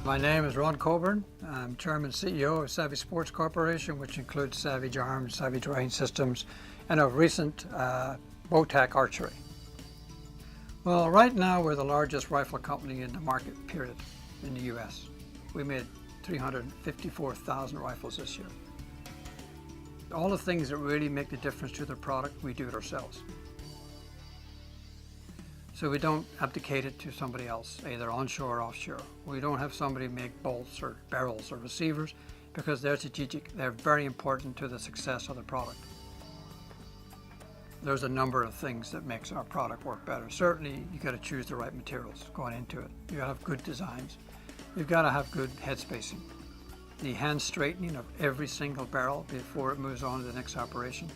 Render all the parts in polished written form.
My name is Ron Coburn. I'm Chairman CEO of Savage Sports Corporation, which includes Savage Arms, Savage Range Systems, and of recent Bowtac Archery. Well, right now we're the largest rifle company in the market, period, in the U.S. We made 354,000 rifles this year. All the things that really make the difference to the product, we do it ourselves. So we don't abdicate it to somebody else, either onshore or offshore. We don't have somebody make bolts or barrels or receivers because they're strategic. They're very important to the success of the product. There's a number of things that makes our product work better. Certainly, you got to choose the right materials going into it. You got to have good designs. You've got to have good head spacing. The hand straightening of every single barrel before it moves on to the next operation.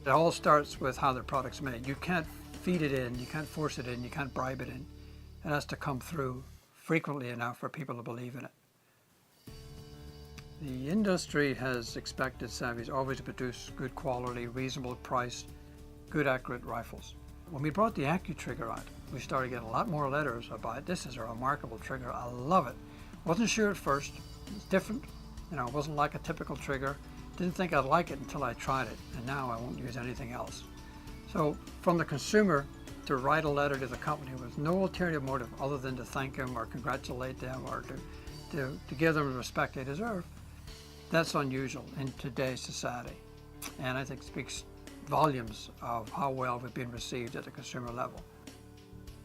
It all starts with how the product's made. You can't feed it in, you can't force it in, you can't bribe it in. It has to come through frequently enough for people to believe in it. The industry has expected Savage always to produce good quality, reasonable price, good accurate rifles. When we brought the AccuTrigger out, we started getting a lot more letters about this is a remarkable trigger, I love it. Wasn't sure at first, it's different, it wasn't like a typical trigger. Didn't think I'd like it until I tried it, and now I won't use anything else. So from the consumer to write a letter to the company with no ulterior motive other than to thank them or congratulate them or to give them the respect they deserve, that's unusual in today's society. And I think speaks volumes of how well we've been received at the consumer level.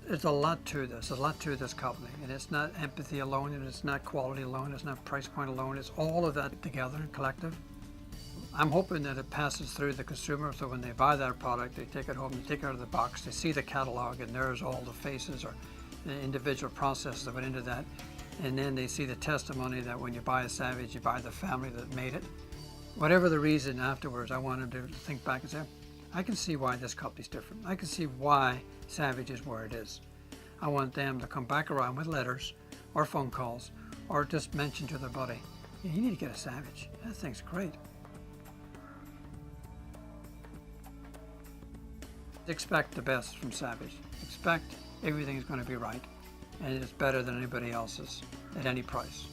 There's a lot to this. There's a lot to this company. And it's not empathy alone, and it's not quality alone, it's not price point alone. It's all of that together and collective. I'm hoping that it passes through the consumer, so when they buy that product, they take it home, they take it out of the box, they see the catalog, and there's all the faces or the individual processes that went into that. And then they see the testimony that when you buy a Savage, you buy the family that made it. Whatever the reason afterwards, I want them to think back and say, I can see why this company's different. I can see why Savage is where it is. I want them to come back around with letters or phone calls or just mention to their buddy, you need to get a Savage. That thing's great. Expect the best from Savage. Expect everything is going to be right, and it's better than anybody else's at any price.